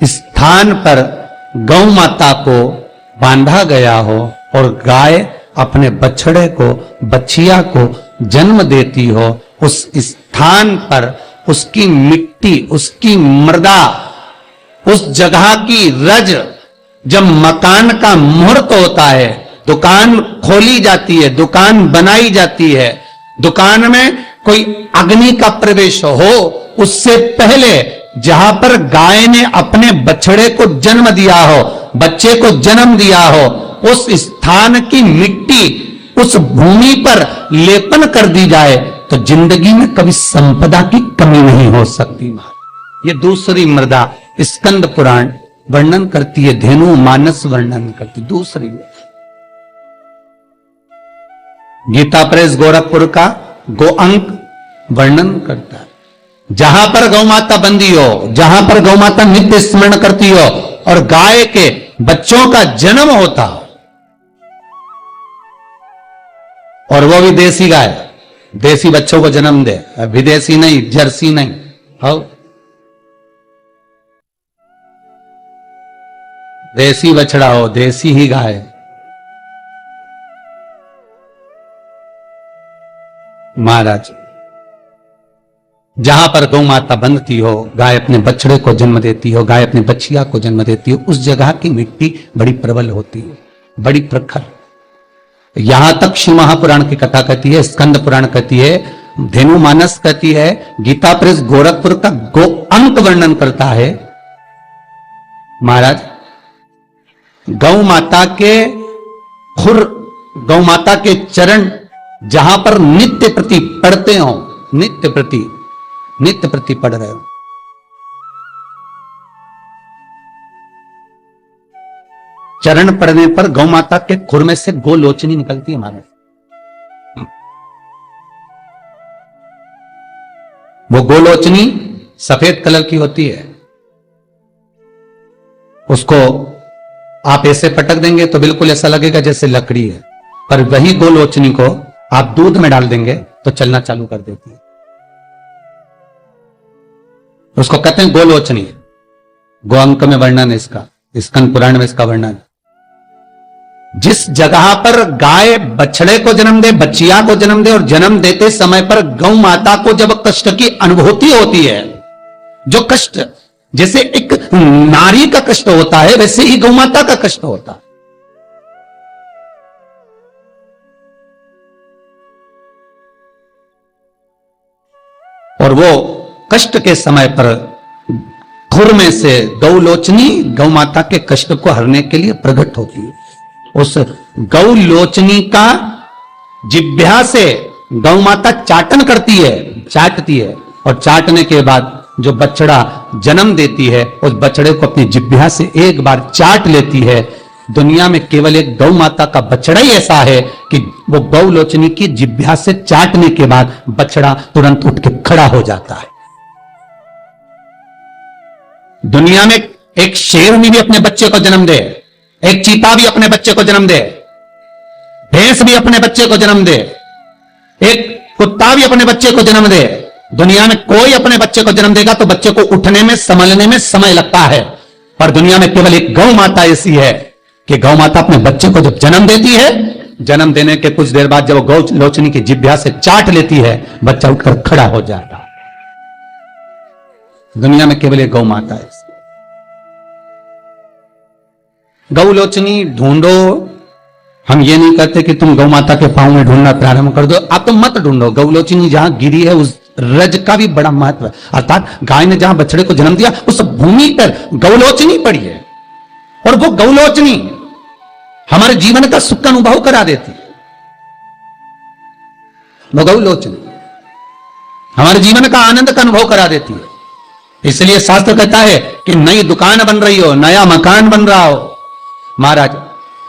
स्थान पर गौ माता को बांधा गया हो और गाय अपने बछड़े को, बछिया को जन्म देती हो, उस स्थान पर उसकी मिट्टी, उसकी मृदा, उस जगह की रज, जब मकान का मुहूर्त होता है, दुकान खोली जाती है, दुकान बनाई जाती है, दुकान में कोई अग्नि का प्रवेश हो, उससे पहले जहां पर गाय ने अपने बछड़े को जन्म दिया हो, बच्चे को जन्म दिया हो, उस स्थान की मिट्टी उस भूमि पर लेपन कर दी जाए तो जिंदगी में कभी संपदा की कमी नहीं हो सकती। ये दूसरी मृदा स्कंद पुराण वर्णन करती है, धेनु मानस वर्णन करती। दूसरी गीता प्रेस गोरखपुर का गो अंक वर्णन करता है। जहां पर गौ माता बंदी हो, जहां पर गौ माता नित्य स्मरण करती हो और गाय के बच्चों का जन्म होता हो, और वो भी देसी गाय, देसी बच्चों को जन्म दे, विदेशी नहीं, जर्सी नहीं, हो देसी बछड़ा हो, देसी ही गाय। महाराज, जहां पर गौ माता बंधती हो, गाय अपने बछड़े को जन्म देती हो, गाय अपने बछिया को जन्म देती हो, उस जगह की मिट्टी बड़ी प्रबल होती है, बड़ी प्रखर। यहां तक शिव महापुराण की कथा कहती है, स्कंद पुराण कहती है, धेनु मानस कहती है, गीता प्रेस गोरखपुर का गो अंक वर्णन करता है। महाराज, गौ माता के खुर, गौ माता के चरण जहां पर नित्य प्रति पढ़ते हो, नित्य प्रति पढ़ रहे हो, चरण पड़ने पर गौ माता के खुर में से गोलोचनी निकलती है। महाराज, वो गोलोचनी सफेद कलर की होती है, उसको आप ऐसे पटक देंगे तो बिल्कुल ऐसा लगेगा जैसे लकड़ी है, पर वही गोलोचनी को आप दूध में डाल देंगे तो चलना चालू कर देती है। उसको कहते हैं गोलोचनी। गो अंक में वर्णन है इसका, स्कंद पुराण में इसका वर्णन। जिस जगह पर गाय बछड़े को जन्म दे, बच्चिया को जन्म दे, और जन्म देते समय पर गौ माता को जब कष्ट की अनुभूति होती है, जो कष्ट जैसे एक नारी का कष्ट होता है, वैसे ही गौ माता का कष्ट होता है। और वो कष्ट के समय पर खुर में से गौलोचनी गौ माता के कष्ट को हरने के लिए प्रकट होती है। उस गौलोचनी का जिह्वा से गौ माता चाटन करती है, चाटती है, और चाटने के बाद जो बछड़ा जन्म देती है, उस बछड़े को अपनी जिह्वा से एक बार चाट लेती है। दुनिया में केवल एक गौ माता का बछड़ा ही ऐसा है कि वो गौलोचनी की जिह्वा से चाटने के बाद बछड़ा तुरंत उठ के खड़ा हो जाता है। दुनिया में एक शेर भी अपने बच्चे को जन्म दे, एक चीता भी अपने बच्चे को जन्म दे, भैंस भी अपने बच्चे को जन्म दे, एक कुत्ता भी अपने बच्चे को जन्म दे, दुनिया में कोई अपने बच्चे को जन्म देगा तो बच्चे को उठने में, संभलने में समय लगता है। पर दुनिया में केवल एक गौ माता ऐसी है कि गौ माता अपने बच्चे को जब जन्म देती है, जन्म देने के कुछ देर बाद जब वो गौ लोचनी की जिह्वा से चाट लेती है, बच्चा उठकर खड़ा हो जाता है। दुनिया में केवल एक गौ माता है। गौलोचनी ढूंढो, हम ये नहीं कहते कि तुम गौ माता के पांव में ढूंढना प्रारंभ कर दो, आप तो मत ढूंढो। गौलोचनी जहां गिरी है उस रज का भी बड़ा महत्व है, अर्थात गाय ने जहां बछड़े को जन्म दिया उस भूमि पर गौलोचनी पड़ी है, और वो गौलोचनी हमारे जीवन का सुख का अनुभव करा देती है। वो गौलोचनी हमारे जीवन का आनंद का अनुभव करा देती है। इसलिए शास्त्र कहता है कि नई दुकान बन रही हो, नया मकान बन रहा हो, महाराज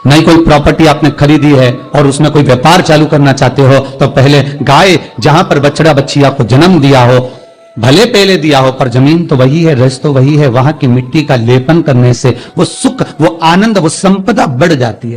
नई कोई प्रॉपर्टी आपने खरीदी है और उसमें कोई व्यापार चालू करना चाहते हो, तो पहले गाय जहां पर बछड़ा बच्चिया को जन्म दिया हो, भले पहले दिया हो, पर जमीन तो वही है, रस तो वही है, वहां की मिट्टी का लेपन करने से वो सुख, वो आनंद, वो संपदा बढ़ जाती है।